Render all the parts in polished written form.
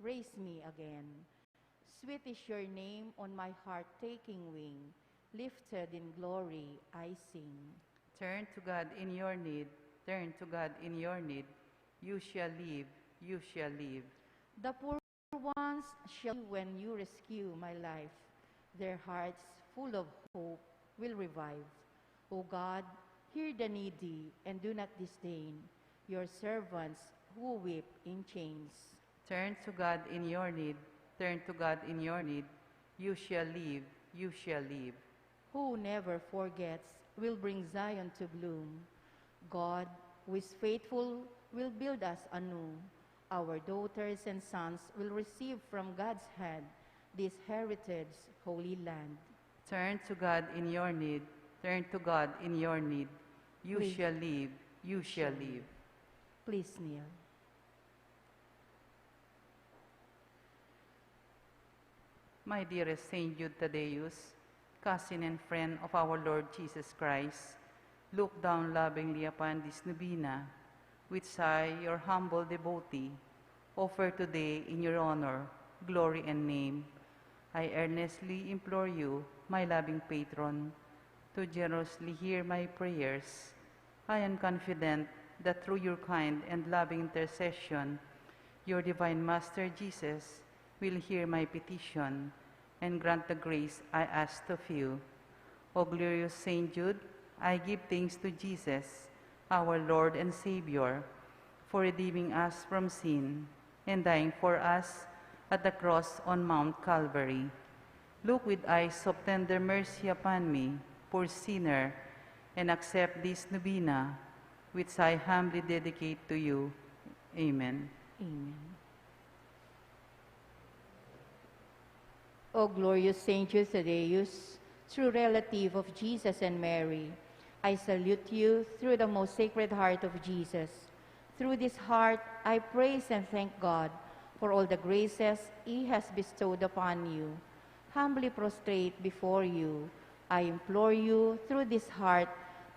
raise me again. Sweet is your name on my heart taking wing. Lifted in glory, I sing. Turn to God in your need, turn to God in your need. You shall live, you shall live. The poor ones shall see when you rescue my life. Their hearts, full of hope, will revive. O God, hear the needy and do not disdain your servants who weep in chains. Turn to God in your need, turn to God in your need. You shall live, you shall live. Who never forgets will bring Zion to bloom. God, who is faithful, will build us anew. Our daughters and sons will receive from God's hand this heritage, holy land. Turn to God in your need, turn to God in your need. You shall live, you shall live. Please kneel. My dearest Saint Jude Thaddeus, cousin and friend of our Lord Jesus Christ, look down lovingly upon this novena, which I, your humble devotee, offer today in your honor, glory, and name. I earnestly implore you, my loving patron, to generously hear my prayers. I am confident that through your kind and loving intercession, your divine Master Jesus will hear my petition and grant the grace I ask of you. O glorious Saint Jude, I give thanks to Jesus, our Lord and Savior, for redeeming us from sin and dying for us at the cross on Mount Calvary. Look with eyes of tender mercy upon me, poor sinner, and accept this novena, which I humbly dedicate to you. Amen. Amen. O glorious Saint Jude Thaddeus, true relative of Jesus and Mary, I salute you through the most sacred heart of Jesus. Through this heart, I praise and thank God for all the graces He has bestowed upon you. Humbly prostrate before you, I implore you through this heart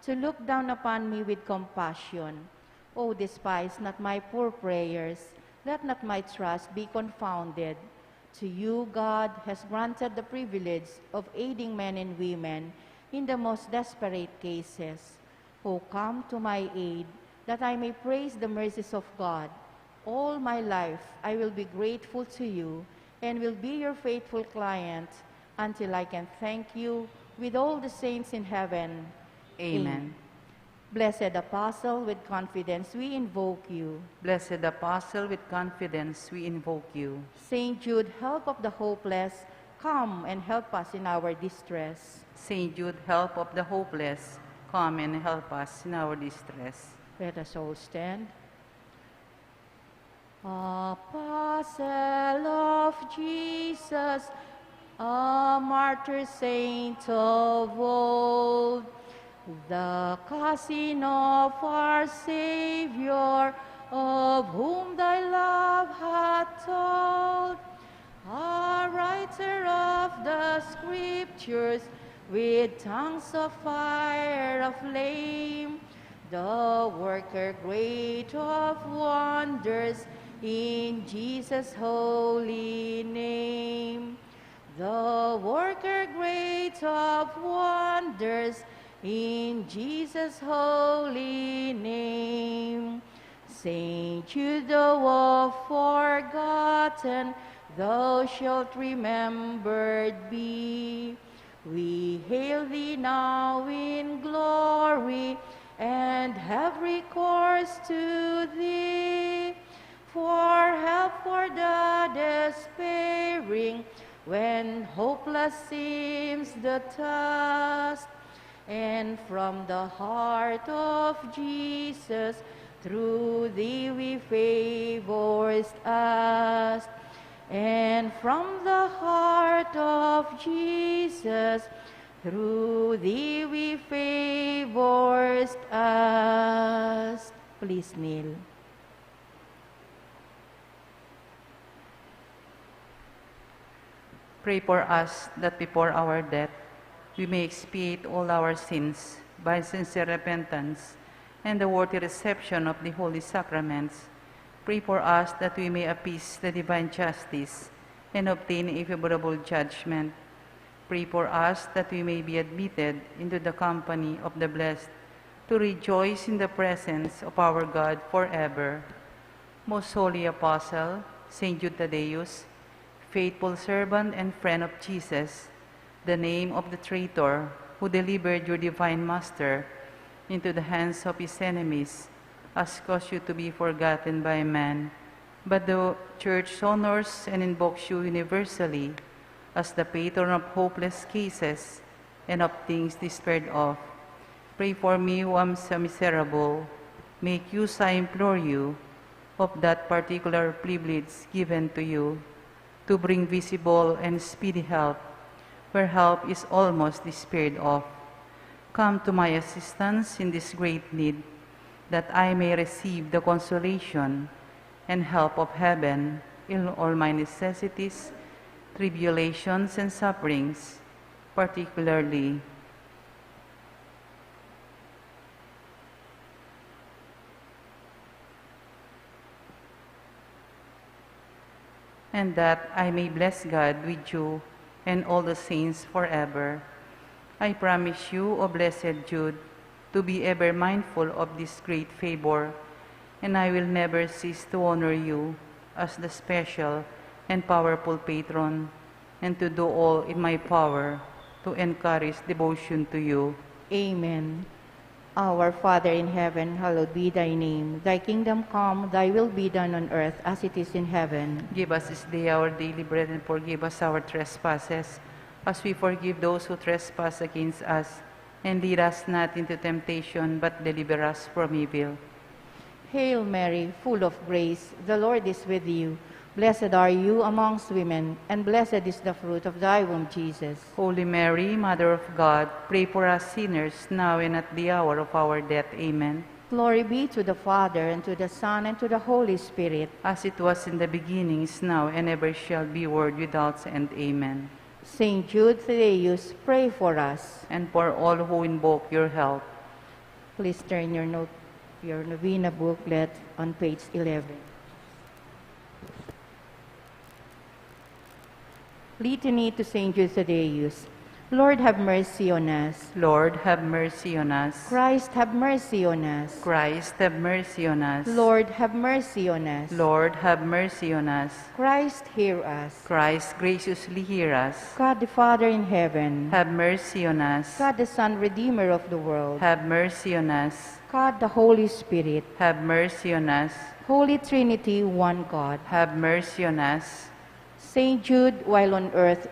to look down upon me with compassion. O despise not my poor prayers, let not my trust be confounded. To you, God has granted the privilege of aiding men and women in the most desperate cases. O come to my aid, that I may praise the mercies of God. All my life I will be grateful to you and will be your faithful client until I can thank you with all the saints in heaven. Amen. Blessed Apostle, with confidence we invoke you. Blessed Apostle, with confidence we invoke you. Saint Jude, help of the hopeless, come and help us in our distress. Saint Jude, help of the hopeless, come and help us in our distress. Let us all stand. Apostle of Jesus, a martyr saint of old, the cousin of our Savior, of whom thy love hath told, a writer of the Scriptures, with tongues of fire aflame, the worker great of wonders, in Jesus' holy name. The worker great of wonders, in Jesus' holy name. Saint Jude, thou oft forgotten, thou shalt remembered be. We hail thee now in glory, and have recourse to thee, for help for the despairing, when hopeless seems the task. And from the heart of Jesus, through thee we favors ask. And from the heart of Jesus, through thee we favors ask. Please kneel. Pray for us that before our death, we may expiate all our sins by sincere repentance and the worthy reception of the holy sacraments. Pray for us that we may appease the divine justice and obtain a favorable judgment. Pray for us that we may be admitted into the company of the blessed, to rejoice in the presence of our God forever. Most Holy Apostle, Saint Jude Thaddeus, faithful servant and friend of Jesus, the name of the traitor who delivered your divine Master into the hands of his enemies, has caused you to be forgotten by man. But the Church honors and invokes you universally as the patron of hopeless cases and of things despaired of. Pray for me who am so miserable. Make use, I implore you, of that particular privilege given to you, to bring visible and speedy help where help is almost despaired of. Come to my assistance in this great need, that I may receive the consolation and help of heaven in all my necessities, tribulations, and sufferings, particularly and that I may bless God with you and all the saints forever. I promise you, O blessed Jude, to be ever mindful of this great favor, and I will never cease to honor you as the special and powerful patron, and to do all in my power to encourage devotion to you. Amen. Our Father in heaven, hallowed be thy name. Thy kingdom come, thy will be done on earth as it is in heaven. Give us this day our daily bread, and forgive us our trespasses, as we forgive those who trespass against us. And lead us not into temptation, but deliver us from evil. Hail Mary, full of grace, the Lord is with you. Blessed are you amongst women, and blessed is the fruit of thy womb, Jesus. Holy Mary, Mother of God, pray for us sinners, now and at the hour of our death. Amen. Glory be to the Father, and to the Son, and to the Holy Spirit. As it was in the beginning, is now, and ever shall be, world without end. Amen. Saint Jude Thaddeus, pray for us. And for all who invoke your help. Please turn your novena booklet on page 11. Litany to Saint Jude Thaddeus. Lord, have mercy on us. Lord, have mercy on us. Christ, have mercy on us. Christ, have mercy on us. Lord, have mercy on us. Lord, have mercy on us. Christ, hear us. Christ, graciously hear us. God the Father in heaven, Have mercy on us. God the Son, Redeemer of the world, Have mercy on us. God the Holy Spirit, Have mercy on us. Holy Trinity, one God. Have mercy on us. Saint Jude, while on earth,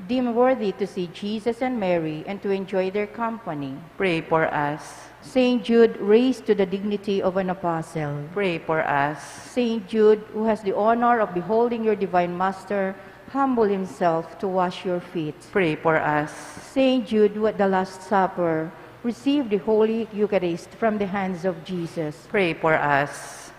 deemed worthy to see Jesus and Mary and to enjoy their company. Pray for us. Saint Jude, raised to the dignity of an apostle. Pray for us. Saint Jude, who has the honor of beholding your divine Master, humble himself to wash your feet. Pray for us. Saint Jude, who at the Last Supper received the Holy Eucharist from the hands of Jesus. Pray for us.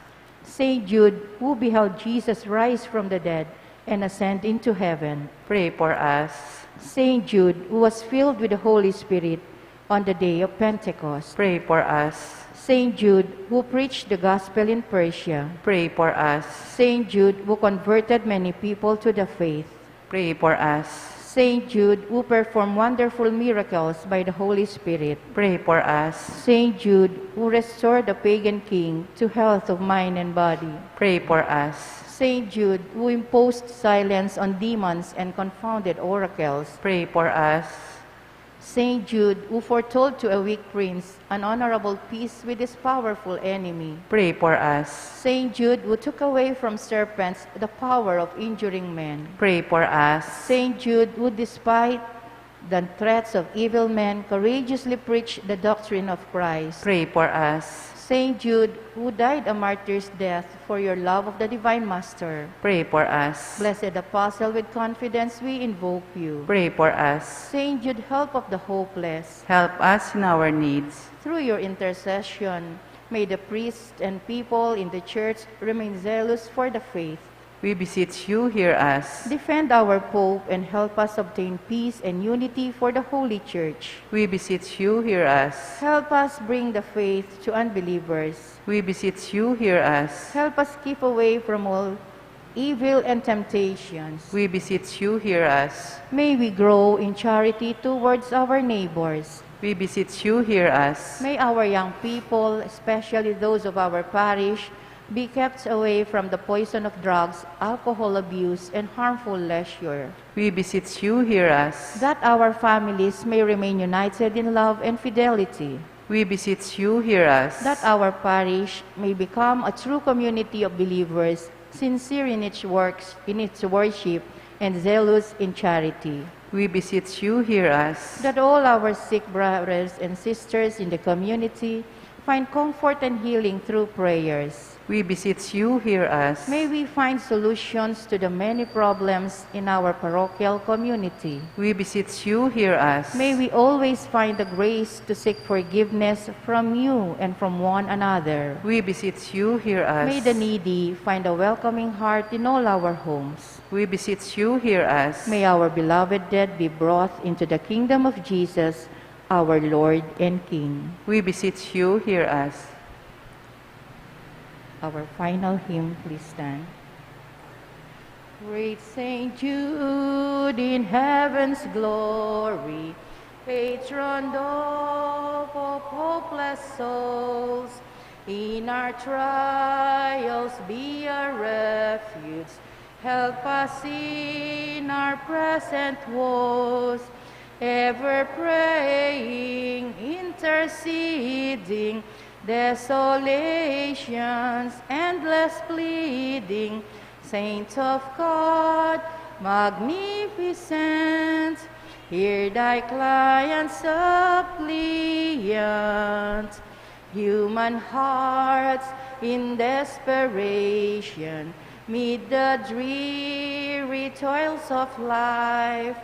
Saint Jude, who beheld Jesus rise from the dead and ascend into heaven. Pray for us. Saint Jude, who was filled with the Holy Spirit on the day of Pentecost. Pray for us. Saint Jude, who preached the gospel in Persia. Pray for us. Saint Jude, who converted many people to the faith. Pray for us. Saint Jude, who performed wonderful miracles by the Holy Spirit. Pray for us. Saint Jude, who restored the pagan king to health of mind and body. Pray for us. Saint Jude, who imposed silence on demons and confounded oracles. Pray for us. Saint Jude, who foretold to a weak prince an honorable peace with his powerful enemy. Pray for us. Saint Jude, who took away from serpents the power of injuring men. Pray for us. Saint Jude, who despite the threats of evil men, courageously preached the doctrine of Christ. Pray for us. Saint Jude, who died a martyr's death for your love of the divine Master. Pray for us. Blessed Apostle, with confidence we invoke you. Pray for us. Saint Jude, help of the hopeless. Help us in our needs. Through your intercession, may the priests and people in the Church remain zealous for the faith. We beseech you, hear us. Defend our Pope and help us obtain peace and unity for the Holy Church. We beseech you, hear us. Help us bring the faith to unbelievers. We beseech you, hear us. Help us keep away from all evil and temptations. We beseech you, hear us. May we grow in charity towards our neighbors. We beseech you, hear us. May our young people, especially those of our parish, be kept away from the poison of drugs, alcohol abuse, and harmful leisure. We beseech you, hear us. That our families may remain united in love and fidelity. We beseech you, hear us. That our parish may become a true community of believers, sincere in its works, in its worship, and zealous in charity. We beseech you, hear us. That all our sick brothers and sisters in the community find comfort and healing through prayers. We beseech you, hear us. May we find solutions to the many problems in our parochial community. We beseech you, hear us. May we always find the grace to seek forgiveness from you and from one another. We beseech you, hear us. May the needy find a welcoming heart in all our homes. We beseech you, hear us. May our beloved dead be brought into the kingdom of Jesus, our Lord and King. We beseech you, hear us. Our final hymn, please stand. Great Saint Jude in heaven's glory, patron of hopeless souls, in our trials be our refuge, help us in our present woes, ever praying, interceding, desolations, endless pleading, Saint of God, magnificent, hear thy client suppliant. Human hearts in desperation, meet the dreary toils of life,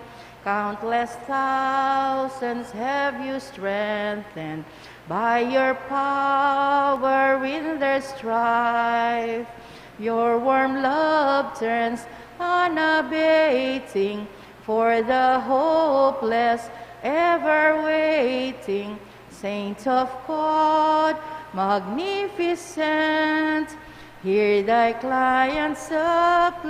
countless thousands have you strengthened, by your power in their strife. Your warm love turns unabating, for the hopeless ever waiting. Saint of God, magnificent, hear thy client suppliant.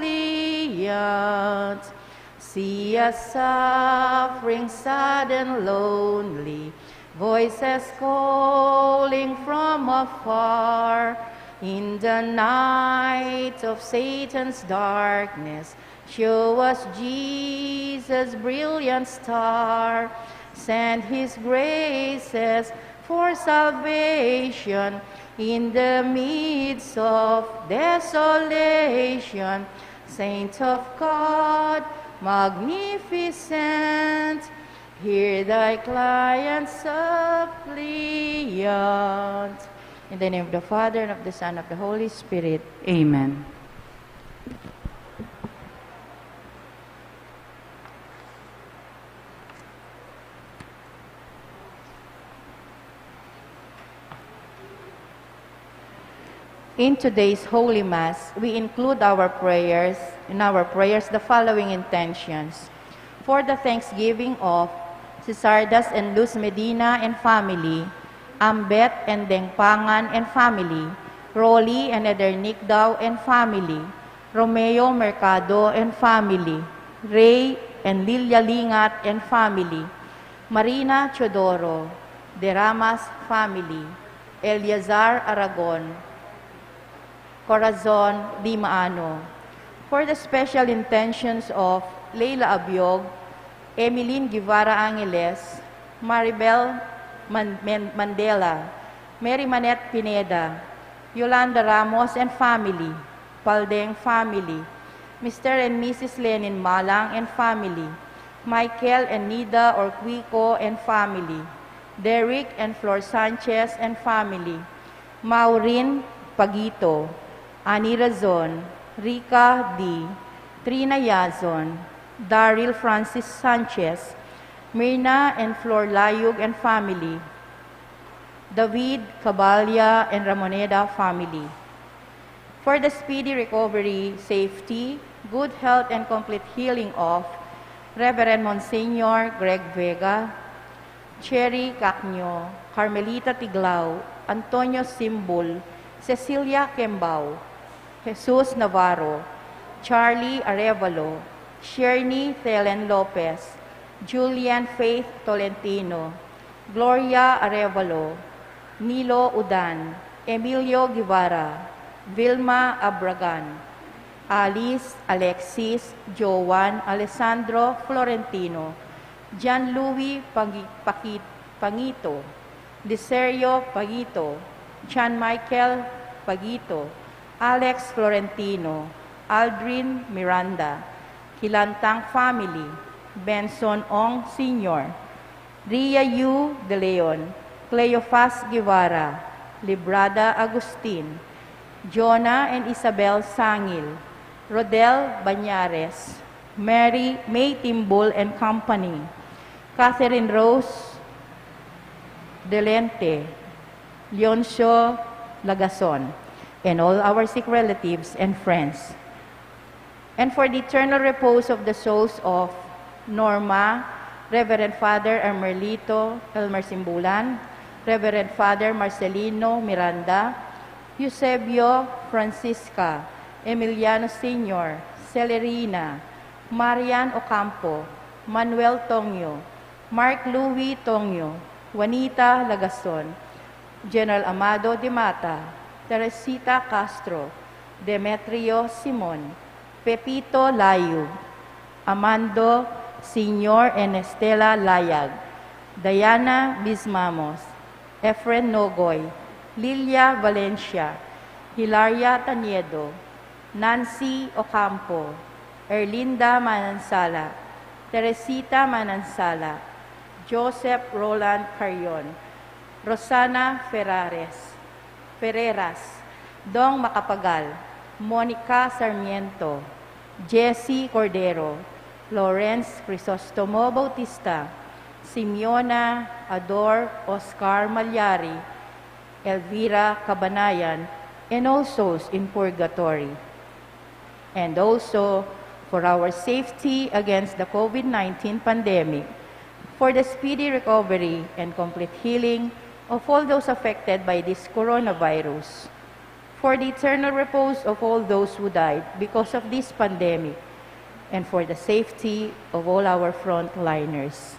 See us suffering, sad and lonely, voices calling from afar. In the night of Satan's darkness, show us Jesus' brilliant star. Send his graces for salvation in the midst of desolation. Saint of God, magnificent, hear thy client suppliant. In the name of the Father, and of the Son, and of the Holy Spirit. Amen. In today's Holy Mass, we include our prayers, the following intentions. For the thanksgiving of Cesardas and Luz Medina and family, Ambet and Dengpangan and family, Rolly and Edernicdao and family, Romeo Mercado and family, Ray and Lilia Lingat and family, Marina Chodoro, Deramas family, Eliazar Aragon, Corazon Di Maano. For the special intentions of Leila Abiog, Emeline Guevara Angeles, Maribel Mandela, Mary Manette Pineda, Yolanda Ramos and family, Paldeng family, Mr. and Mrs. Lenin Malang and family, Michael and Nida Orquico and family, Derek and Flor Sanchez and family, Maureen Pagito, Ani Razon, Rica D, Trina Yazon, Daryl Francis Sanchez, Myrna and Flor Layug and family, David Cabalya and Ramoneda family. For the speedy recovery, safety, good health, and complete healing of Reverend Monsignor Greg Vega, Cherry Cacño, Carmelita Tiglao, Antonio Simbul, Cecilia Kembao, Jesus Navarro, Charlie Arevalo, Sherny Thelen Lopez, Julian Faith Tolentino, Gloria Arevalo, Nilo Udan, Emilio Guevara, Vilma Abragan, Alice Alexis Joan Alessandro Florentino, Jan-Louis Pangito, Diserio Pagito, John Michael Pagito, Alex Florentino, Aldrin Miranda, Kilantang Family, Benson Ong Sr., Ria Yu De Leon, Cleofas Guevara, Librada Agustin, Jonah and Isabel Sangil, Rodel Banyares, May Timbul and Company, Catherine Rose Delente, Leoncio Lagason, and all our sick relatives and friends. And for the eternal repose of the souls of Norma, Reverend Father Ermelito Elmer Simbulan, Reverend Father Marcelino Miranda, Eusebio Francisca, Emiliano Sr., Celerina, Marian Ocampo, Manuel Tongyo, Mark Louis Tongyo, Juanita Lagason, General Amado de Mata, Teresita Castro, Demetrio Simon, Pepito Layu, Amando Sr. and Estela Layag, Diana Bismamos, Efren Nogoy, Lilia Valencia, Hilaria Taniedo, Nancy Ocampo, Erlinda Manansala, Teresita Manansala, Joseph Roland Carrion, Rosana Ferreras, Dong Macapagal, Monica Sarmiento, Jessie Cordero, Lawrence Crisostomo Bautista, Simeona Ador Oscar Malyari, Elvira Cabanayan, and all souls in purgatory. And also for our safety against the COVID-19 pandemic, for the speedy recovery and complete healing of all those affected by this coronavirus, for the eternal repose of all those who died because of this pandemic, and for the safety of all our frontliners.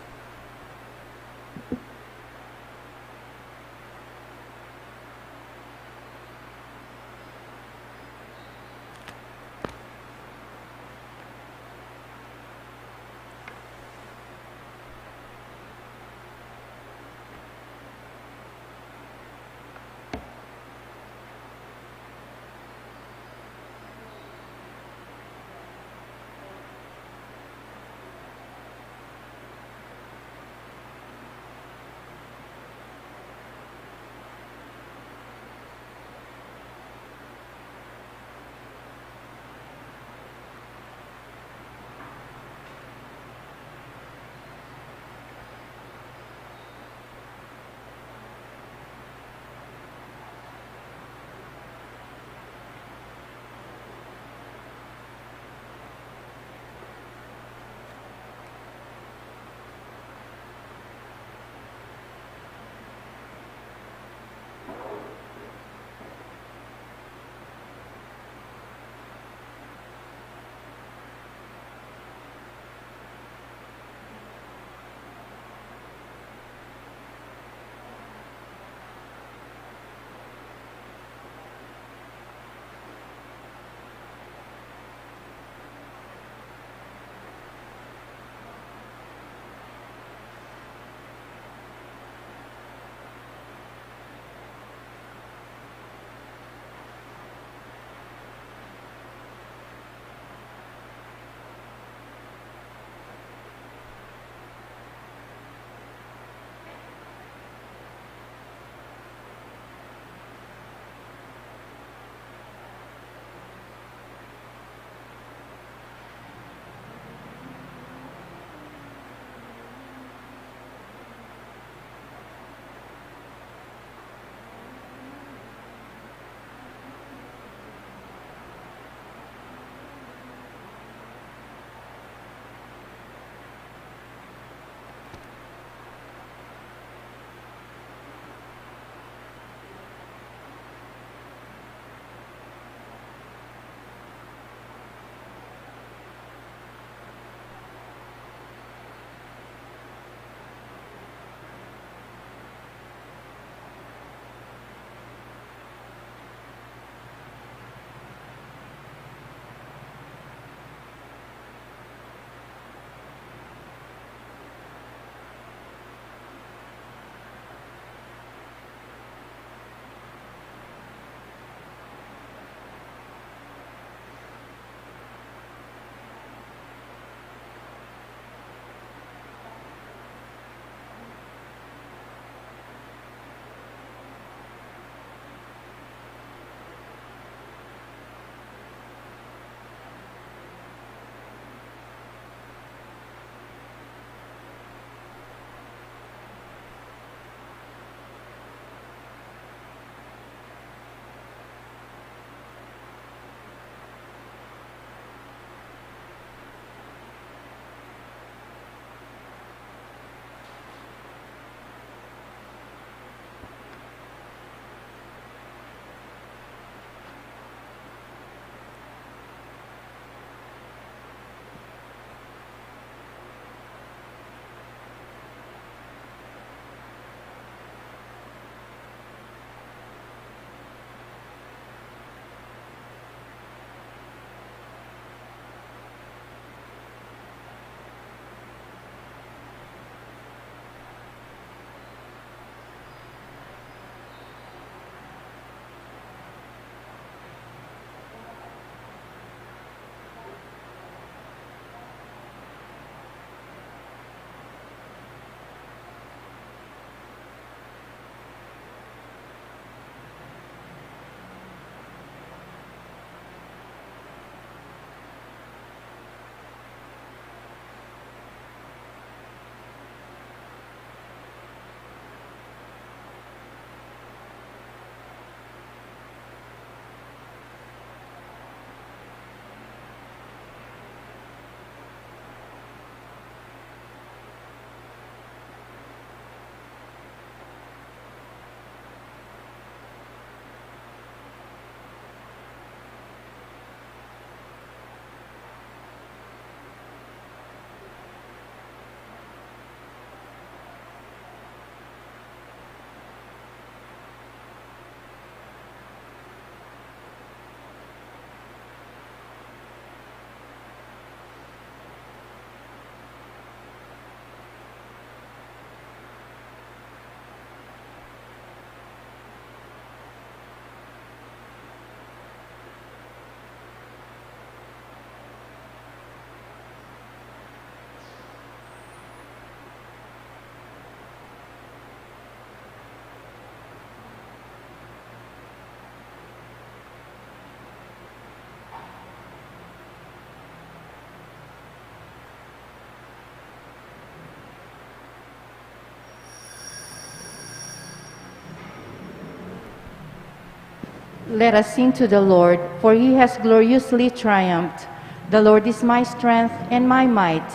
Let us sing to the Lord, for he has gloriously triumphed. The Lord is my strength and my might.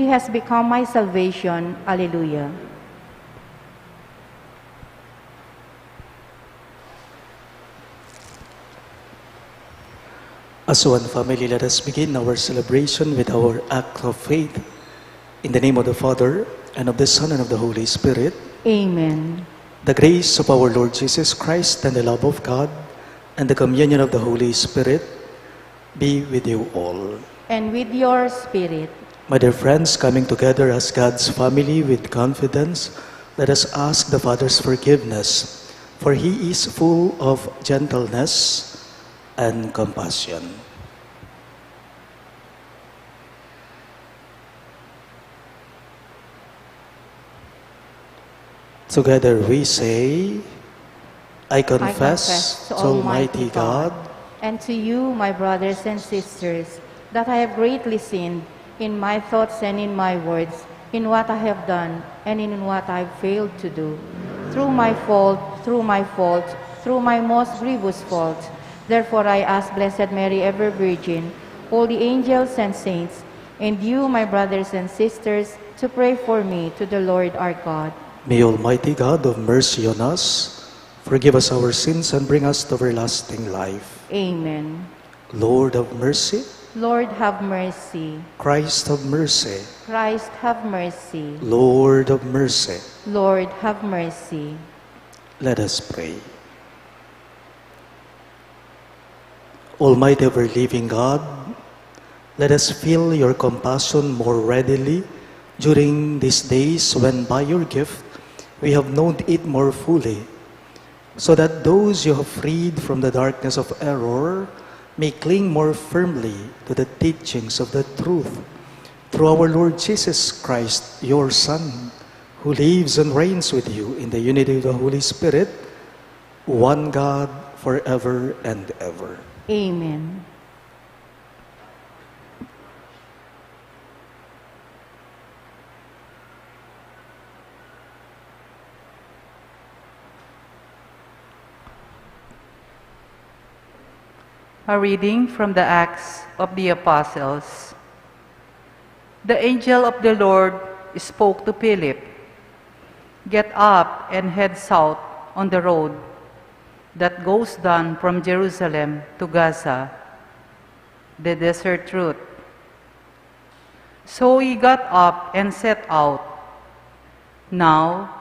He has become my salvation. Alleluia. As one family, let us begin our celebration with our act of faith. In the name of the Father, and of the Son, and of the Holy Spirit. Amen. The grace of our Lord Jesus Christ, and the love of God, and the communion of the Holy Spirit be with you all. And with your spirit. My dear friends, coming together as God's family with confidence, let us ask the Father's forgiveness, for He is full of gentleness and compassion. Together we say, I confess to Almighty God and to you, my brothers and sisters, that I have greatly sinned in my thoughts and in my words, in what I have done and in what I have failed to do. Through my fault, through my most grievous fault. Therefore I ask Blessed Mary, ever Virgin, all the angels and saints, and you, my brothers and sisters, to pray for me to the Lord our God. May Almighty God have mercy on us, forgive us our sins, and bring us to everlasting life. Amen. Lord have mercy. Lord have mercy. Christ have mercy. Christ have mercy. Lord have mercy. Lord have mercy. Let us pray. Almighty ever-living God, let us feel your compassion more readily during these days when by your gift we have known it more fully, so that those you have freed from the darkness of error may cling more firmly to the teachings of the truth. Through our Lord Jesus Christ, your Son, who lives and reigns with you in the unity of the Holy Spirit, one God, forever and ever. Amen. A reading from the Acts of the Apostles. The angel of the Lord spoke to Philip, "Get up and head south on the road that goes down from Jerusalem to Gaza, the desert route." So he got up and set out. Now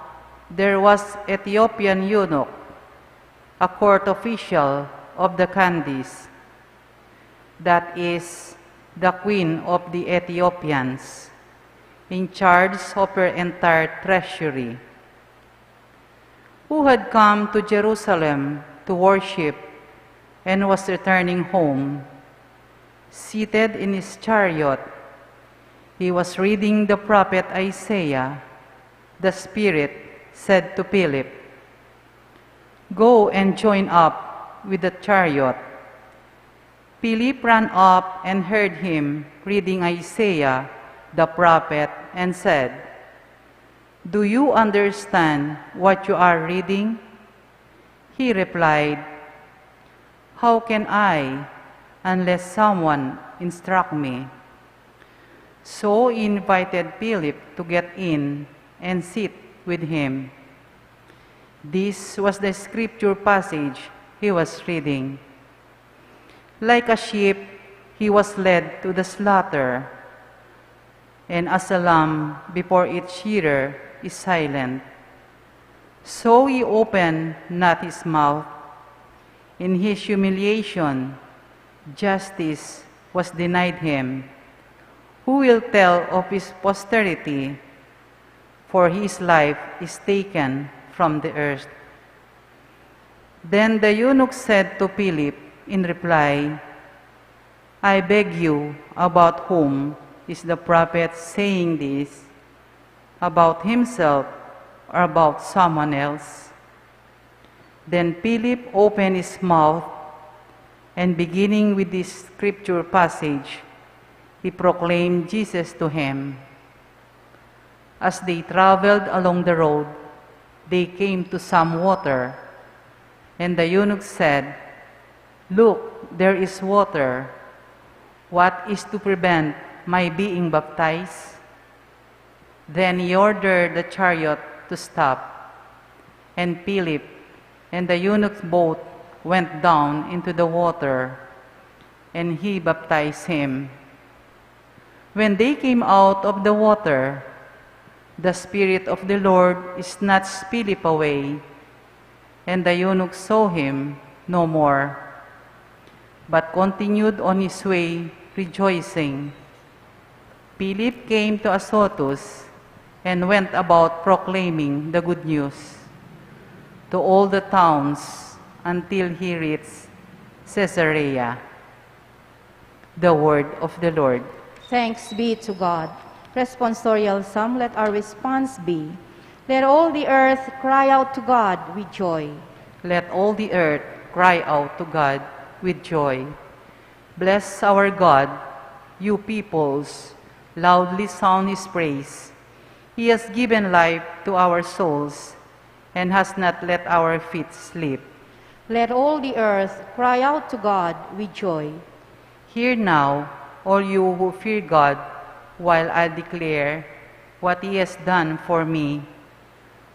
there was Ethiopian eunuch, a court official of the Candace, that is, the queen of the Ethiopians, in charge of her entire treasury, who had come to Jerusalem to worship and was returning home. Seated in his chariot, he was reading the prophet Isaiah. The Spirit said to Philip, "Go and join up with the chariot." Philip ran up and heard him reading Isaiah the prophet and said, "Do you understand what you are reading?" He replied, "How can I, unless someone instruct me?" So he invited Philip to get in and sit with him. This was the scripture passage he was reading. Like a sheep, he was led to the slaughter, and as a lamb before its shearer is silent, so he opened not his mouth. In his humiliation, justice was denied him. Who will tell of his posterity? For his life is taken from the earth. Then the eunuch said to Philip in reply, "I beg you, about whom is the prophet saying this? About himself or about someone else?" Then Philip opened his mouth, and beginning with this scripture passage, he proclaimed Jesus to him. As they traveled along the road, they came to some water, and the eunuch said, Look, there is water. What is to prevent my being baptized?" Then he ordered the chariot to stop, and Philip and the eunuch's boat went down into the water, and he baptized him. When they came out of the water, the Spirit of the Lord snatched Philip away, and the eunuch saw him no more, but continued on his way rejoicing. Philip came to Azotus and went about proclaiming the good news to all the towns until he reached Caesarea. The word of the Lord. Thanks be to God. Responsorial Psalm, let our response be, let all the earth cry out to God with joy. Let all the earth cry out to God with joy. Bless our God, you peoples, loudly sound his praise. He has given life to our souls and has not let our feet sleep. Let all the earth cry out to God with joy. Hear now, all you who fear God, while I declare what he has done for me.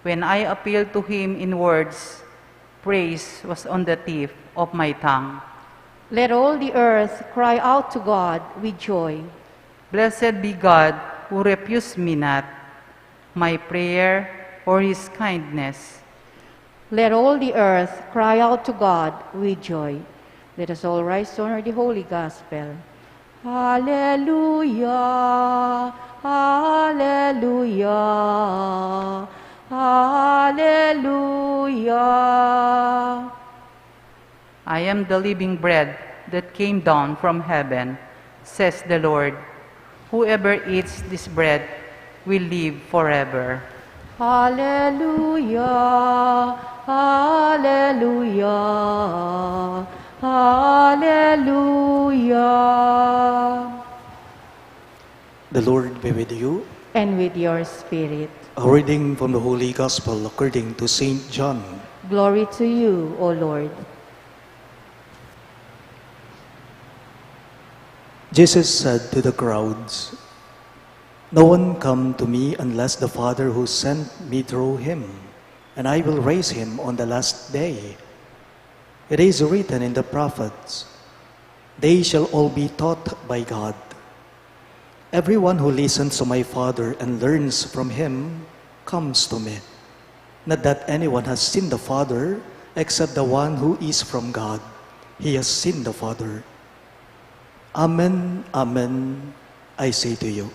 When I appealed to him in words, praise was on the tip of my tongue. Let all the earth cry out to God with joy. Blessed be God who refused me not my prayer or his kindness. Let all the earth cry out to God with joy. Let us all rise to honor the Holy Gospel. Hallelujah, hallelujah, hallelujah. I am the living bread that came down from heaven, says the Lord. Whoever eats this bread will live forever. Hallelujah, hallelujah, hallelujah. The Lord be with you. And with your spirit. A reading from the Holy Gospel according to St. John. Glory to you, O Lord. Jesus said to the crowds, "No one come to me unless the Father who sent me drew him, and I will raise him on the last day. It is written in the prophets, they shall all be taught by God. Everyone who listens to my Father and learns from him comes to me. Not that anyone has seen the Father except the one who is from God. He has seen the Father. Amen, amen, I say to you,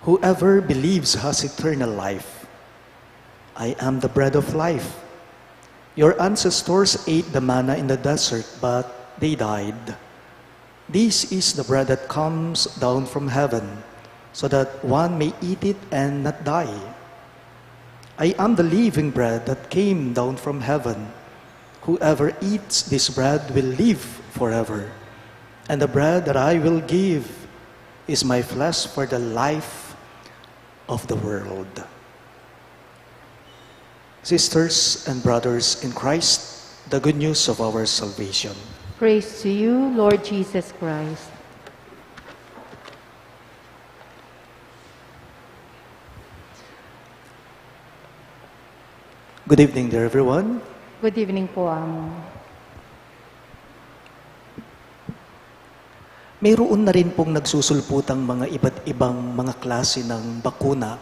whoever believes has eternal life. I am the bread of life. Your ancestors ate the manna in the desert, but they died. This is the bread that comes down from heaven, so that one may eat it and not die. I am the living bread that came down from heaven. Whoever eats this bread will live forever. And the bread that I will give is my flesh for the life of the world." Sisters and brothers in Christ, the good news of our salvation. Praise to you, Lord Jesus Christ. Good evening there, everyone. Good evening po, Amo. Mayroon na rin pong nagsusulputang mga iba't ibang mga klase ng bakuna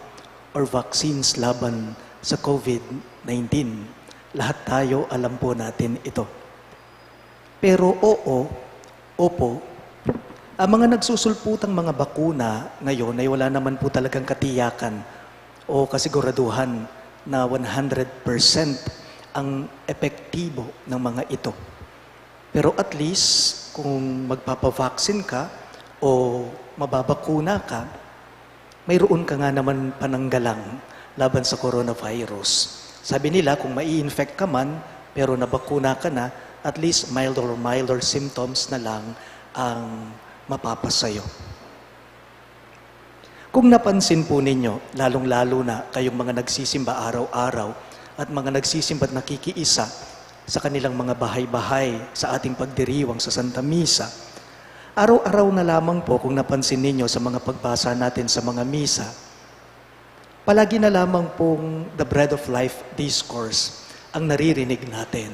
or vaccines laban sa COVID-19. Lahat tayo alam po natin ito. Pero opo, ang mga nagsusulputang mga bakuna ngayon ay wala naman po talagang katiyakan o kasiguraduhan na 100% ang epektibo ng mga ito. Pero at least, kung magpapavaksin ka o mababakuna ka, mayroon ka nga naman pananggalang laban sa coronavirus. Sabi nila, kung mai-infect ka man, pero nabakuna ka na, at least milder symptoms na lang ang mapapasayo. Kung napansin po ninyo, lalong-lalo na kayong mga nagsisimba araw-araw at mga nagsisimba at nakikiisa sa kanilang mga bahay-bahay sa ating pagdiriwang sa Santa Misa. Araw-araw na lamang po kung napansin ninyo sa mga pagbasa natin sa mga misa, palagi na lamang pong the bread of life discourse ang naririnig natin.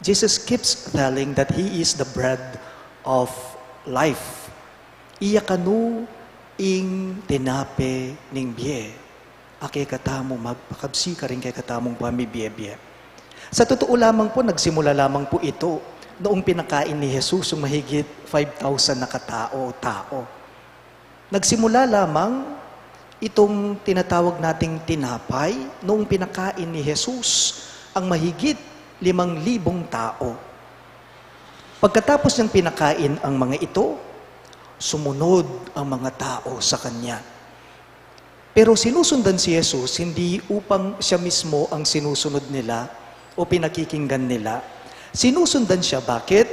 Jesus keeps telling that He is the bread of life. Iya kanu ing tinape ning biye. Ake katamo magpakabsi ka rin kay katamong pamibiyebye. Sa totoo lamang po, nagsimula lamang po ito noong pinakain ni Jesus yung mahigit 5,000 na katao-tao. Nagsimula lamang itong tinatawag nating tinapay noong pinakain ni Jesus ang mahigit 5,000 tao. Pagkatapos niyang pinakain ang mga ito, sumunod ang mga tao sa Kanya. Pero sinusundan si Jesus hindi upang siya mismo ang sinusunod nila o pinakikinggan nila. Sinusundan siya, bakit?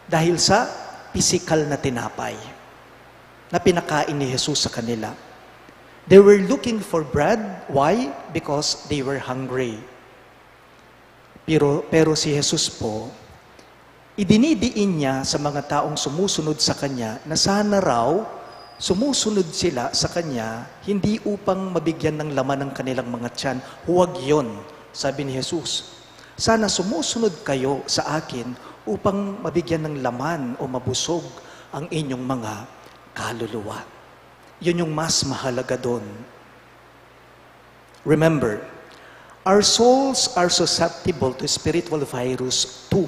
Dahil sa pisikal na tinapay na pinakain ni Jesus sa kanila. They were looking for bread. Why? Because they were hungry. Pero si Jesus po, idinidiin niya sa mga taong sumusunod sa Kanya na sana raw sumusunod sila sa Kanya hindi upang mabigyan ng laman ng kanilang mga tiyan. Huwag yon, sabi ni Jesus. Sana sumusunod kayo sa akin upang mabigyan ng laman o mabusog ang inyong mga kaluluwa. Yun yung mas mahalaga doon. Remember, our souls are susceptible to spiritual virus too.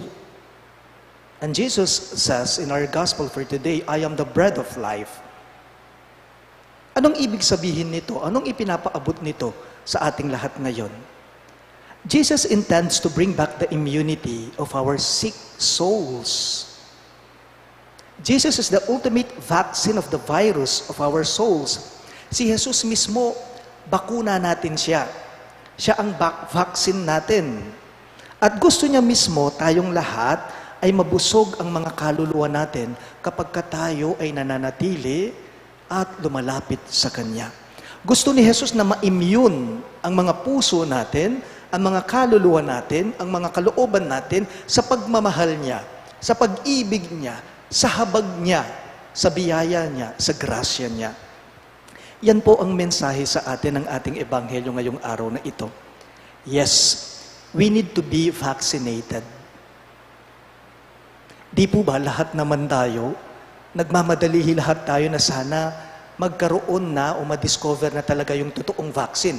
And Jesus says in our gospel for today, I am the bread of life. Anong ibig sabihin nito? Anong ipinapaabot nito sa ating lahat ngayon? Jesus intends to bring back the immunity of our sick souls. Jesus is the ultimate vaccine of the virus of our souls. Si Jesus mismo, bakuna natin siya. Siya ang vaccine natin. At gusto niya mismo, tayong lahat, ay mabusog ang mga kaluluwa natin kapag tayo ay nananatili at lumalapit sa Kanya. Gusto ni Jesus na ma-immune ang mga puso natin, ang mga kaluluwa natin, ang mga kalooban natin sa pagmamahal niya, sa pag-ibig niya, sa habag niya, sa biyaya niya, sa grasya niya. Yan po ang mensahe sa atin ng ating ebanghelyo ngayong araw na ito. Yes, we need to be vaccinated. Di po ba lahat naman tayo, nagmamadali lahat tayo na sana magkaroon na o madiscover na talaga yung totoong vaccine.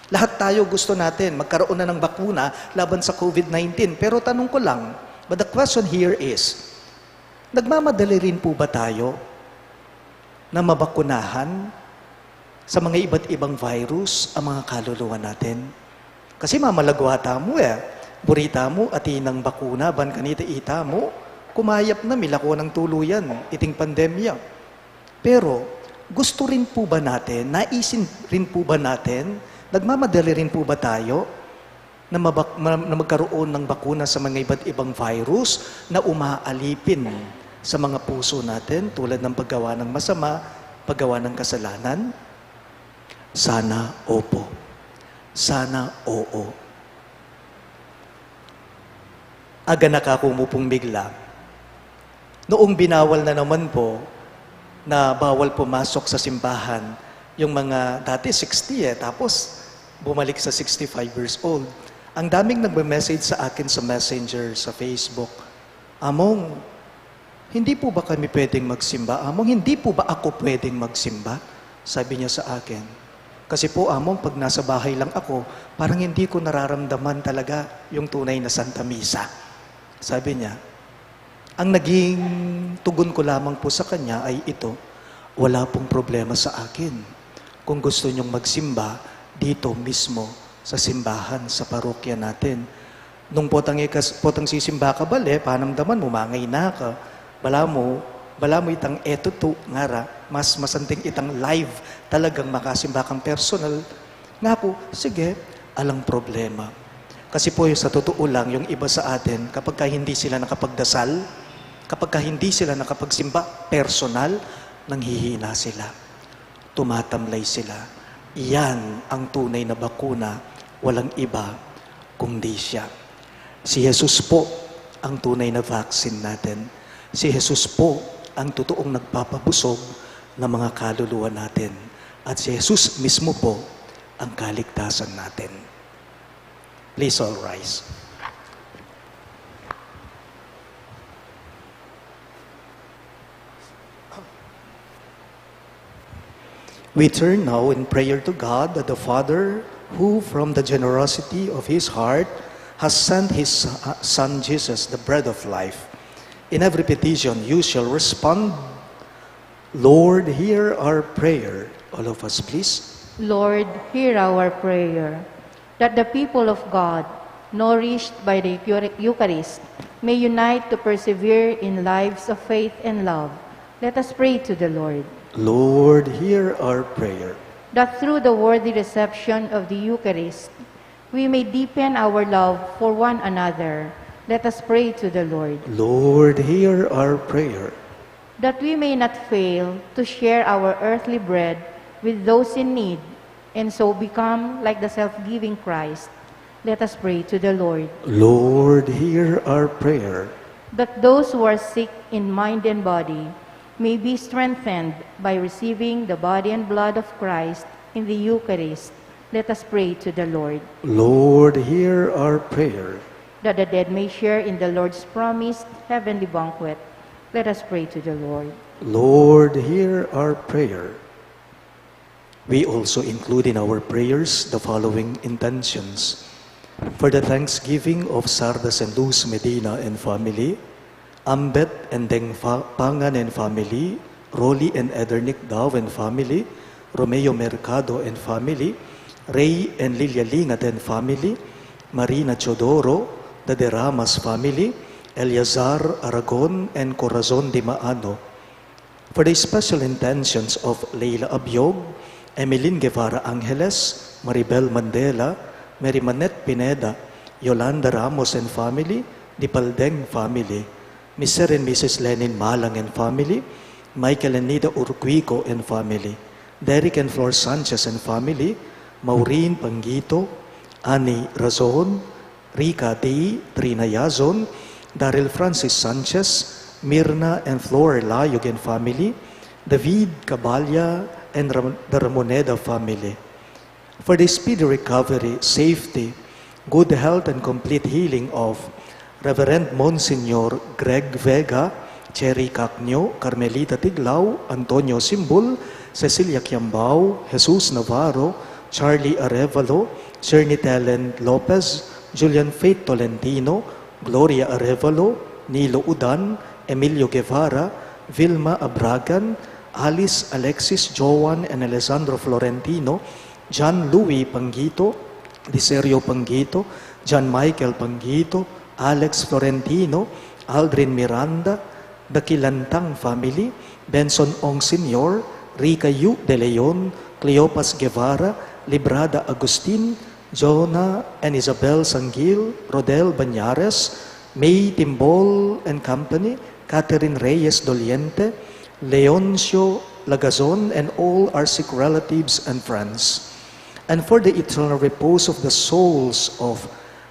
Lahat tayo gusto natin, magkaroon na ng bakuna laban sa COVID-19. Pero tanong ko lang, but the question here is, nagmamadali rin po ba tayo na mabakunahan sa mga iba't ibang virus ang mga kaluluwa natin? Kasi mamalagwata mo burita mo, atinang bakuna, ban kanita ita mo, kumayap na, milako ng tuluyan, iting pandemya. Pero, gusto rin po ba natin, naisin rin po ba natin, nagmamadali rin po ba tayo na magkaroon ng bakuna sa mga iba't ibang virus na umaalipin sa mga puso natin tulad ng paggawa ng masama, paggawa ng kasalanan? Sana opo. Sana oo. Aga nakakumupong bigla. Noong binawal na naman po na bawal pumasok sa simbahan, yung mga dati 60 tapos bumalik sa 65 years old. Ang daming nagme-message sa akin sa Messenger, sa Facebook. Among, hindi po ba kami pwedeng magsimba? Among, hindi po ba ako pwedeng magsimba? Sabi niya sa akin. Kasi po, Among, pag nasa bahay lang ako, parang hindi ko nararamdaman talaga yung tunay na Santa Misa. Sabi niya, ang naging tugon ko lamang po sa kanya ay ito, wala pong problema sa akin. Kung gusto niyong magsimba, dito mismo sa simbahan, sa parokya natin. Nung potang sisimba ka bale, panamdaman mo, mangay na ka. Bala mo itang eto to, ngara, mas masanting itang live, talagang makasimba kang personal. Nga po, sige, alang problema. Kasi po sa totoo lang, yung iba sa atin, kapag hindi sila nakapagdasal, kapag hindi sila nakapagsimba, personal, nanghihina sila. Tumatamlay sila. Iyan ang tunay na bakuna, walang iba kundi siya. Si Jesus po ang tunay na vaccine natin. Si Jesus po ang totoong nagpapabusog ng mga kaluluwa natin. At si Jesus mismo po ang kaligtasan natin. Please all rise. We turn now in prayer to God, the Father, who from the generosity of his heart has sent his Son Jesus, the bread of life. In every petition you shall respond, Lord, hear our prayer. All of us, please. Lord, hear our prayer, that the people of God, nourished by the Eucharist, may unite to persevere in lives of faith and love. Let us pray to the Lord. Lord, hear our prayer. That through the worthy reception of the Eucharist, we may deepen our love for one another. Let us pray to the Lord. Lord, hear our prayer. That we may not fail to share our earthly bread with those in need, and so become like the self-giving Christ. Let us pray to the Lord. Lord, hear our prayer. That those who are sick in mind and body may be strengthened by receiving the body and blood of Christ in the Eucharist. Let us pray to the Lord. Lord, hear our prayer. That the dead may share in the Lord's promised heavenly banquet. Let us pray to the Lord. Lord, hear our prayer. We also include in our prayers the following intentions. For the thanksgiving of Sardas and Luz Medina and family, Ambet and Deng Pangan and family, Rolly and Edernick Daw and family, Romeo Mercado and family, Ray and Lilia Lingat and family, Marina Chodoro, the Deramas family, Eliazar Aragon and Corazon de Maano. For the special intentions of Leila Abiog, Emeline Guevara Angeles, Maribel Mandela, Mary Manette Pineda, Yolanda Ramos and family, Dipaldeng family, Mr. and Mrs. Lenin Malang and family, Michael and Nida Urquico and family, Derek and Flor Sanchez and family, Maureen Pangito, Annie Razon, Rica D. Trina Yazon, Daryl Francis Sanchez, Mirna and Flor Layog and family, David Cabalya and the Ramoneda family. For the speedy recovery, safety, good health and complete healing of Reverend Monsignor Greg Vega, Cherry Cacnyo, Carmelita Tiglao, Antonio Simbul, Cecilia Quiambao, Jesus Navarro, Charlie Arevalo, Cerny Telen Lopez, Julian Faith Tolentino, Gloria Arevalo, Nilo Udan, Emilio Guevara, Vilma Abragan, Alice Alexis Joan and Alessandro Florentino, John Louis Pangito, Liserio Pangito, John Michael Pangito, Alex Florentino, Aldrin Miranda, the Kilantang family, Benson Ong Sr., Rica Yu De Leon, Cleopas Guevara, Librada Agustin, Jonah and Isabel Sanggil, Rodel Banyares, May Timbol and Company, Catherine Reyes Doliente, Leoncio Lagazon, and all our sick relatives and friends. And for the eternal repose of the souls of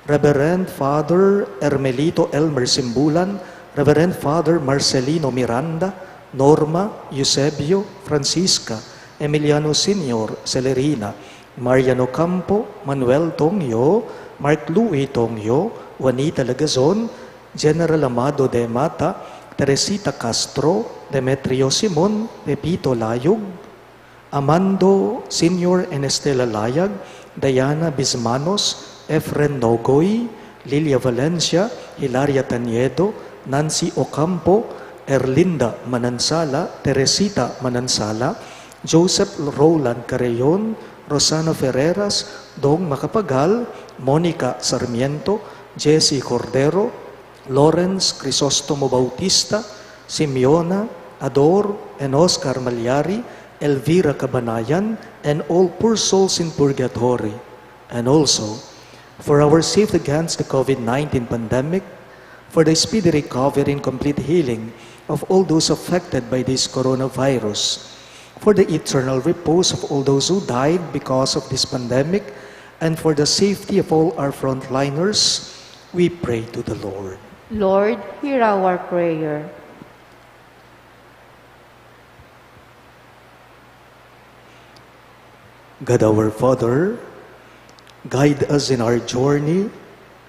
Reverend Father Hermelito Elmer Simbulan, Reverend Father Marcelino Miranda, Norma, Eusebio, Francisca, Emiliano Sr., Celerina, Mariano Campo, Manuel Tongyo, Mark Louis Tongyo, Juanita Lagazon, General Amado de Mata, Teresita Castro, Demetrio Simon, Pepito Layog, Amando Sr. and Estela Layag, Diana Bismanos, Efren Nogoy, Lilia Valencia, Hilaria Taniedo, Nancy Ocampo, Erlinda Manansala, Teresita Manansala, Joseph Roland Carreon, Rosana Ferreras, Dong Macapagal, Monica Sarmiento, Jessie Cordero, Lawrence Crisostomo Bautista, Simeona, Ador, and Oscar Malyari, Elvira Cabanayan, and all poor souls in purgatory. And also, for our safety against the COVID-19 pandemic, for the speedy recovery and complete healing of all those affected by this coronavirus, for the eternal repose of all those who died because of this pandemic, and for the safety of all our frontliners, we pray to the Lord. Lord, hear our prayer. God our Father, guide us in our journey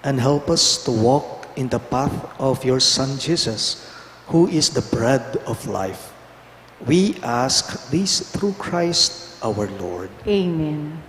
and help us to walk in the path of your Son Jesus, who is the bread of life. We ask this through Christ our Lord. Amen.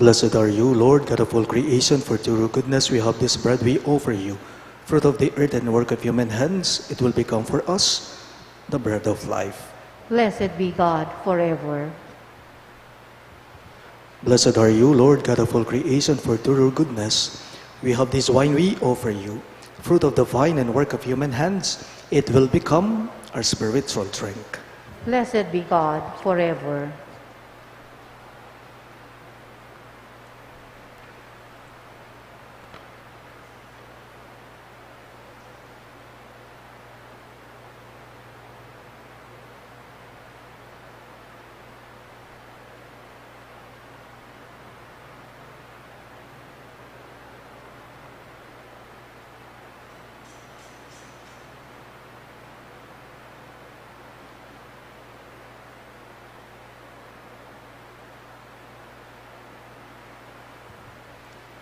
Blessed are you, Lord, God of all creation, for through your goodness we have this bread we offer you. Fruit of the earth and work of human hands, it will become for us the bread of life. Blessed be God forever. Blessed are you, Lord, God of all creation, for through your goodness we have this wine we offer you. Fruit of the vine and work of human hands, it will become our spiritual drink. Blessed be God forever.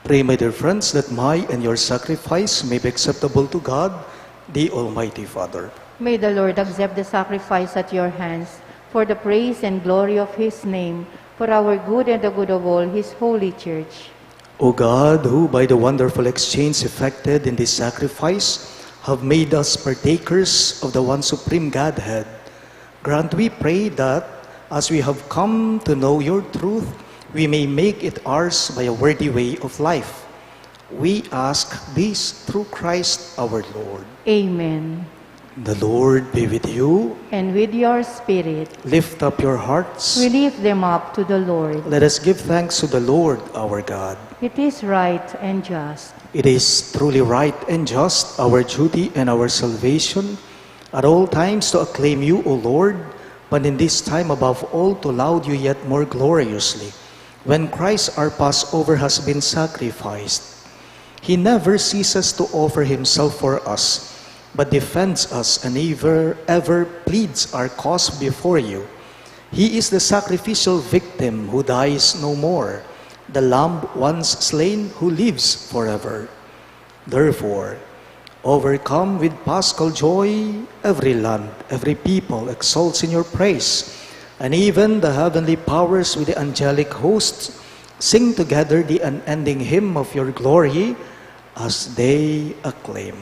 Pray, my dear friends, that my and your sacrifice may be acceptable to God, the Almighty Father. May the Lord accept the sacrifice at your hands for the praise and glory of his name, for our good and the good of all his holy church. O God, who by the wonderful exchange effected in this sacrifice have made us partakers of the one supreme Godhead, grant, we pray, that as we have come to know your truth, we may make it ours by a worthy way of life. We ask this through Christ our Lord. Amen. The Lord be with you. And with your spirit, Lift up your hearts. we lift them up to the Lord. Let us give thanks to the Lord our God. It is right and just. It is truly right and just, our duty and our salvation, at all times to acclaim you, O Lord, but in this time above all to laud you yet more gloriously. When Christ our Passover has been sacrificed, he never ceases to offer himself for us, but defends us and ever pleads our cause before you. He is the sacrificial victim who dies no more, the lamb once slain who lives forever. Therefore, overcome with paschal joy, every land, every people exalts in your praise, and even the heavenly powers with the angelic hosts sing together the unending hymn of your glory as they acclaim.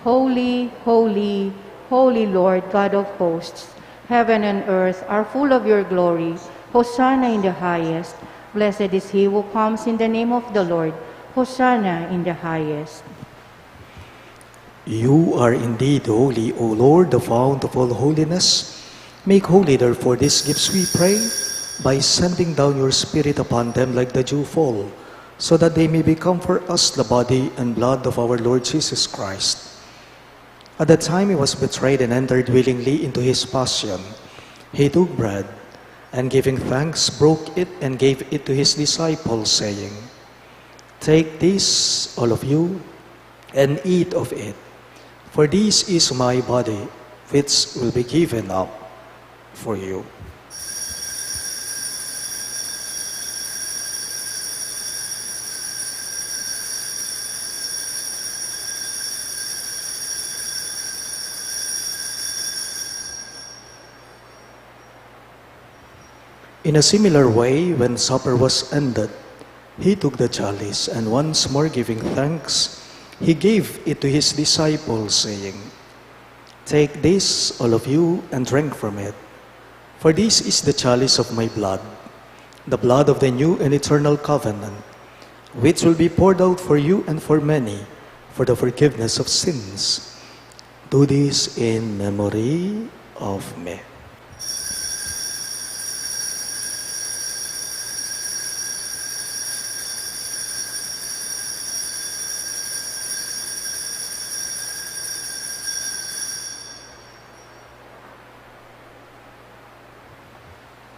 Holy, holy, holy Lord God of hosts, heaven and earth are full of your glory. Hosanna in the highest. Blessed is he who comes in the name of the Lord. Hosanna in the highest. You are indeed holy, O Lord, the fount of all holiness. Make holy, therefore, these gifts, we pray, by sending down your Spirit upon them like the dewfall, so that they may become for us the body and blood of our Lord Jesus Christ. At the time he was betrayed and entered willingly into his passion, he took bread, and giving thanks, broke it and gave it to his disciples, saying, "Take this, all of you, and eat of it, for this is my body, which will be given up for you." In a similar way, when supper was ended, he took the chalice, and once more giving thanks, he gave it to his disciples, saying, "Take this, all of you, and drink from it. For this is the chalice of my blood, the blood of the new and eternal covenant, which will be poured out for you and for many, for the forgiveness of sins. Do this in memory of me."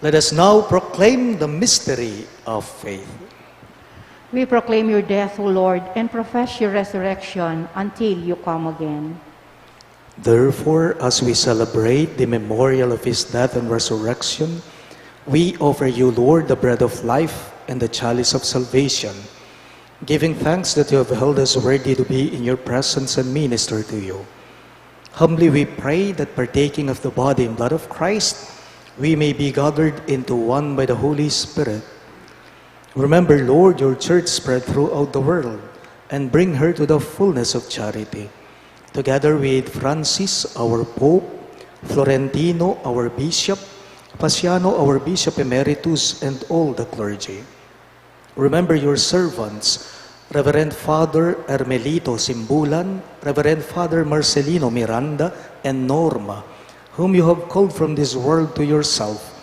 Let us now proclaim the mystery of faith. We proclaim your death, O Lord, and profess your resurrection until you come again. Therefore, as we celebrate the memorial of his death and resurrection, we offer you, Lord, the bread of life and the chalice of salvation, giving thanks that you have held us worthy to be in your presence and minister to you. Humbly we pray that partaking of the body and blood of Christ, we may be gathered into one by the Holy Spirit. Remember, Lord, your church spread throughout the world, and bring her to the fullness of charity. Together with Francis, our Pope, Florentino, our Bishop, Paciano, our Bishop Emeritus, and all the clergy. Remember your servants, Reverend Father Hermelito Simbulan, Reverend Father Marcelino Miranda, and Norma, whom you have called from this world to yourself.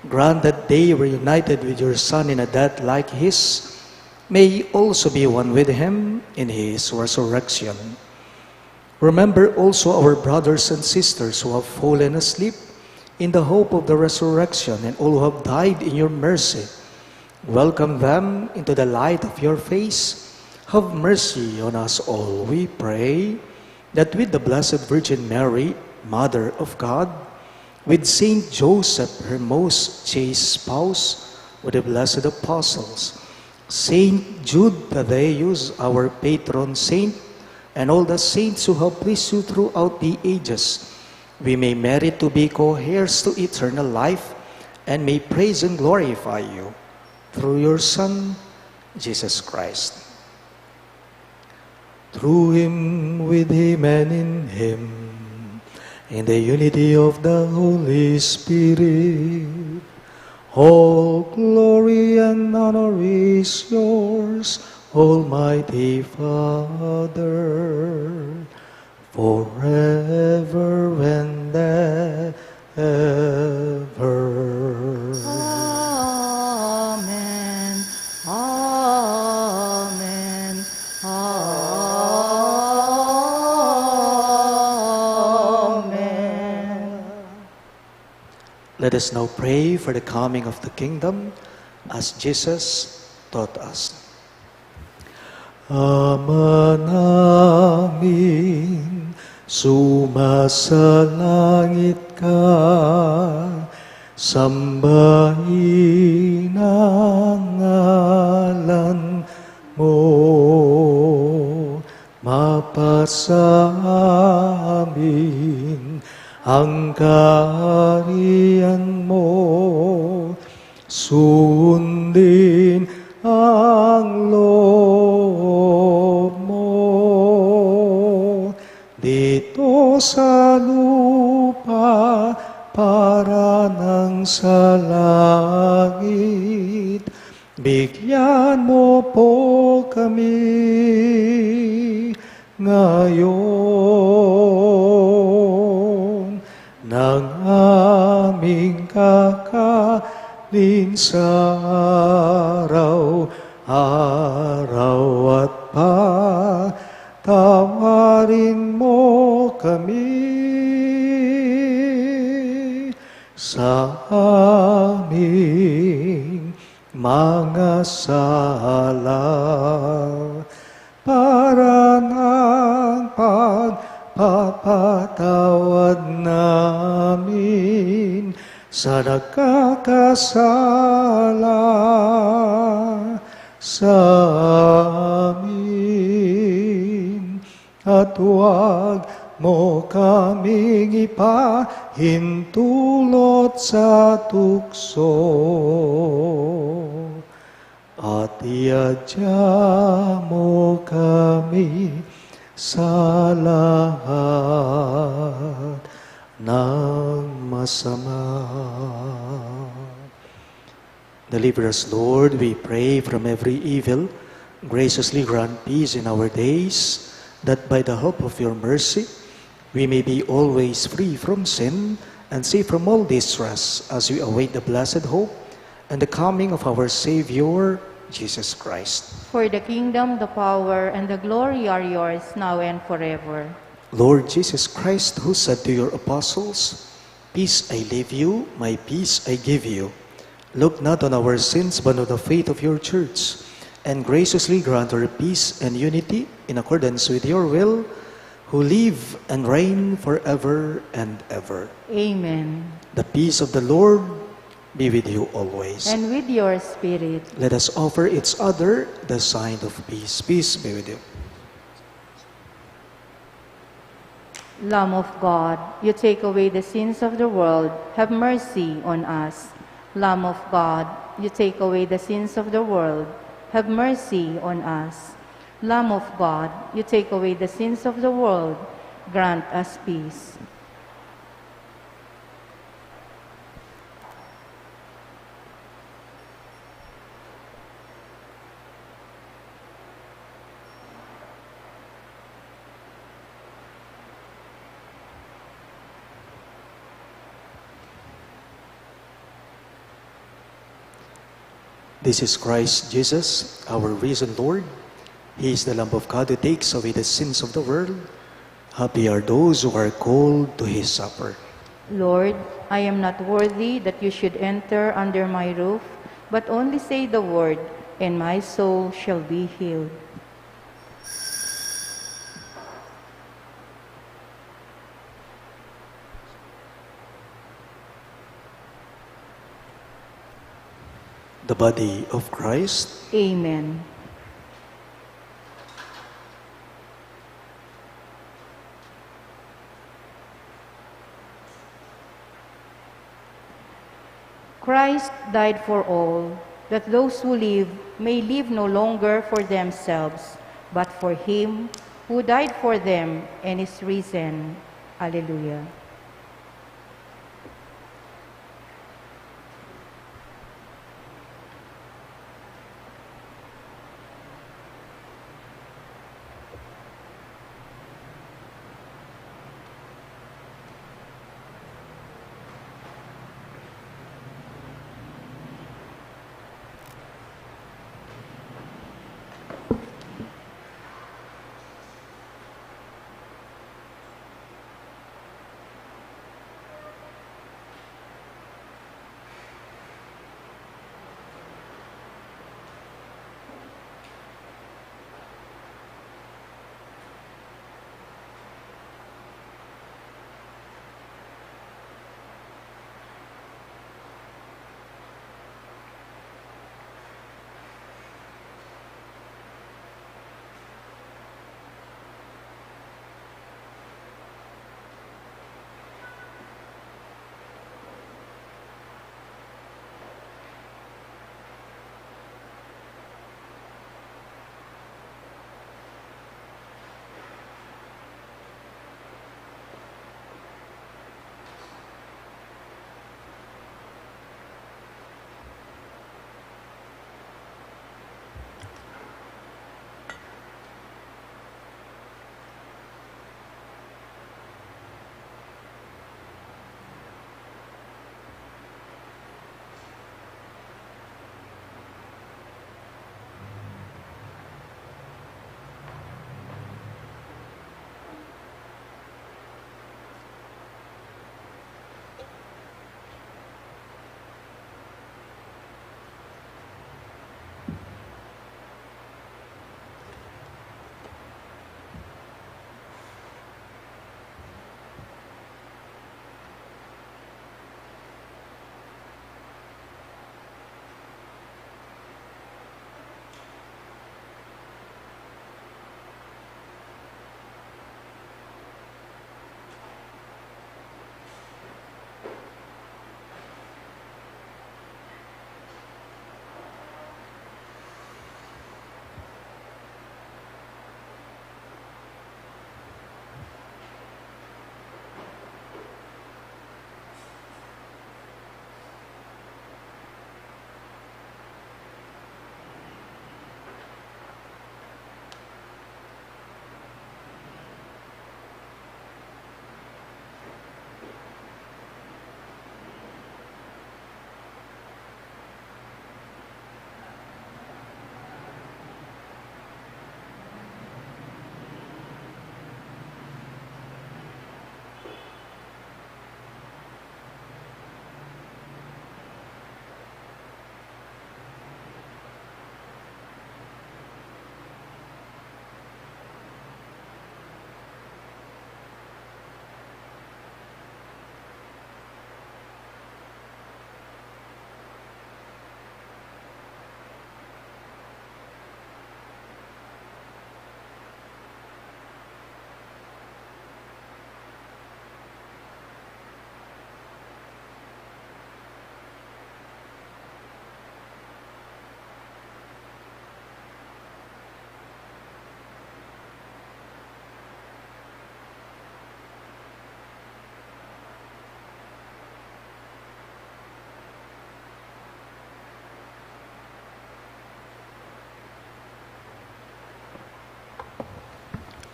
Grant that they were united with your Son in a death like his, may also be one with him in his resurrection. Remember also our brothers and sisters who have fallen asleep in the hope of the resurrection, and all who have died in your mercy. Welcome them into the light of your face. Have mercy on us all, we pray, that with the Blessed Virgin Mary, Mother of God, with Saint Joseph, her most chaste spouse, with the blessed apostles, Saint Jude Thaddeus, our patron saint, and all the saints who have pleased you throughout the ages, we may merit to be co-heirs to eternal life, and may praise and glorify you through your Son, Jesus Christ. Through him, with him, and in him, in the unity of the Holy Spirit, all glory and honor is yours, Almighty Father, forever and ever. Amen. Amen. Amen. Let us now pray for the coming of the kingdom as Jesus taught us. Ama namin, sumasalangit ka, sambahin ang ngalan mo, mapasa amin ang kaharian mo, sundin ang loob mo, dito sa lupa para nang sa langit. Bigyan mo po kami ngayon ng aming kakanin sa araw-araw, at patawarin mo kami sa aming mga sala, para ng pagpapatawad namin sa nagkakasala sa amin. At huwag mo kaming ipahiya hintulot sa tukso at iadya mo kami sa lahat ng masama. Deliver us, Lord, we pray, from every evil. Graciously grant peace in our days, that by the help of your mercy, we may be always free from sin and safe from all distress as we await the blessed hope and the coming of our Savior, Jesus Christ. For the kingdom, the power, and the glory are yours, now and forever. Lord Jesus Christ, who said to your apostles, "Peace I leave you, my peace I give you," look not on our sins, but on the faith of your church, and graciously grant her peace and unity in accordance with your will, who live and reign forever and ever. Amen. The peace of the Lord be with you always. And with your spirit. Let us offer each other the sign of peace. Peace be with you. Lamb of God, you take away the sins of the world, have mercy on us. Lamb of God, you take away the sins of the world, have mercy on us. Lamb of God, you take away the sins of the world, grant us peace. This is Christ Jesus, our risen Lord. He is the Lamb of God who takes away the sins of the world. Happy are those who are called to his supper. Lord, I am not worthy that you should enter under my roof, but only say the word, and my soul shall be healed. The body of Christ. Amen. Christ died for all, that those who live may live no longer for themselves, but for him who died for them and is risen. Alleluia.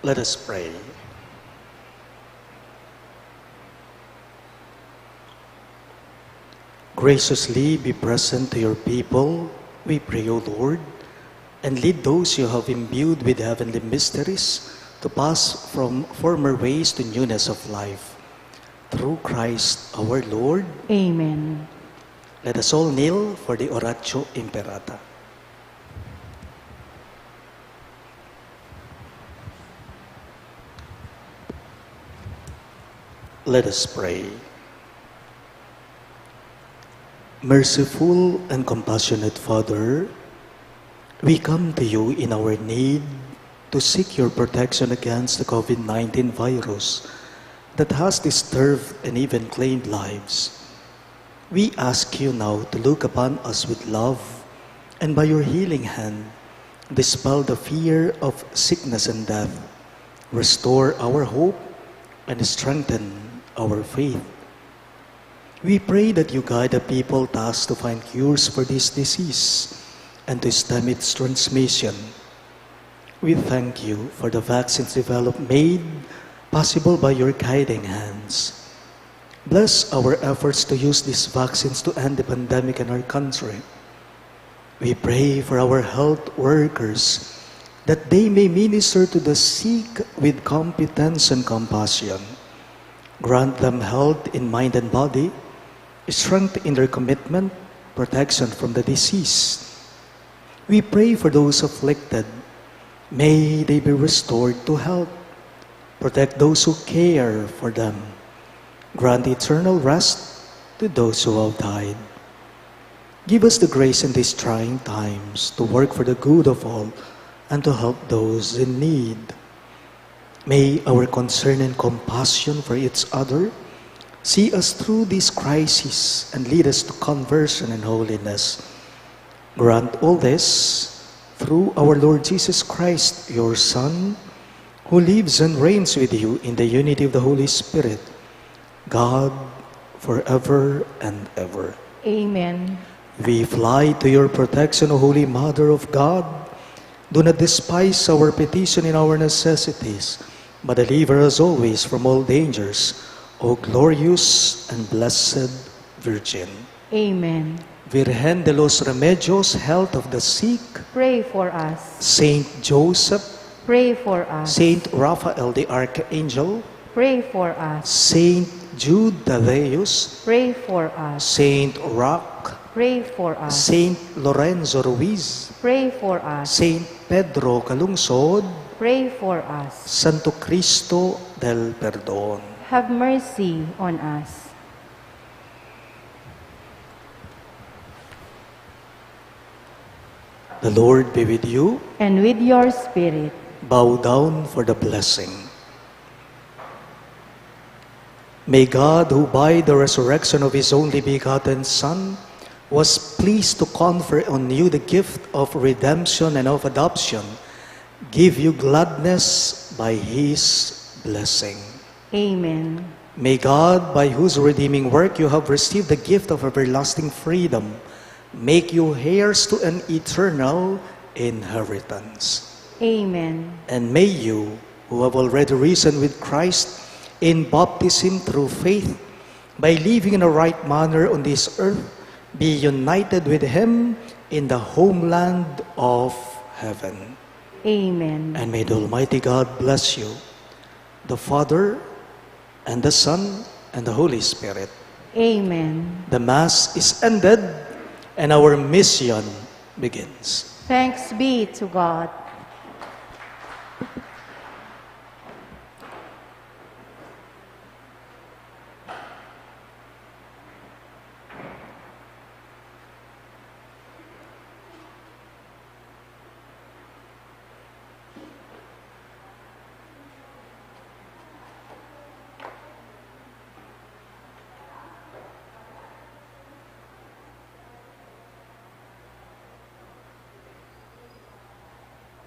Let us pray. Graciously be present to your people, we pray, O Lord, and lead those you have imbued with heavenly mysteries to pass from former ways to newness of life. Through Christ our Lord. Amen. Let us all kneel for the Oratio Imperata. Let us pray. Merciful and compassionate Father, we come to you in our need to seek your protection against the COVID-19 virus that has disturbed and even claimed lives. We ask you now to look upon us with love and by your healing hand, dispel the fear of sickness and death, restore our hope, and strengthen our faith. We pray that you guide the people tasked to find cures for this disease and to stem its transmission. We thank you for the vaccines developed made possible by your guiding hands. Bless our efforts to use these vaccines to end the pandemic in our country. We pray for our health workers that they may minister to the sick with competence and compassion. Grant them health in mind and body, strength in their commitment, protection from the disease. We pray for those afflicted. May they be restored to health. Protect those who care for them. Grant eternal rest to those who have died. Give us the grace in these trying times to work for the good of all and to help those in need. May our concern and compassion for each other see us through this crisis and lead us to conversion and holiness. Grant all this through our Lord Jesus Christ, your Son, who lives and reigns with you in the unity of the Holy Spirit, God, forever and ever. Amen. We fly to your protection, O Holy Mother of God. Do not despise our petition in our necessities, but deliver us always from all dangers, O glorious and blessed Virgin. Amen. Virgen de los Remedios, health of the sick, Pray for us. Saint Joseph, Pray for us. Saint Raphael the Archangel, Pray for us. Saint Jude Thaddeus, Pray for us. Saint Roch, Pray for us. Saint Lorenzo Ruiz, Pray for us. Saint Pedro Calungsod, Pray for us. Santo Cristo del Perdón. Have mercy on us. The Lord be with you. And with your spirit. Bow down for the blessing. May God, who by the resurrection of His only begotten Son, was pleased to confer on you the gift of redemption and of adoption, give you gladness by His blessing. Amen. May God, by whose redeeming work you have received the gift of everlasting freedom, make you heirs to an eternal inheritance. Amen. And may you, who have already risen with Christ in baptism through faith, by living in a right manner on this earth, be united with Him in the homeland of heaven. Amen. And may the Almighty God bless you, the Father, and the Son, and the Holy Spirit. Amen. The Mass is ended, and our mission begins. Thanks be to God.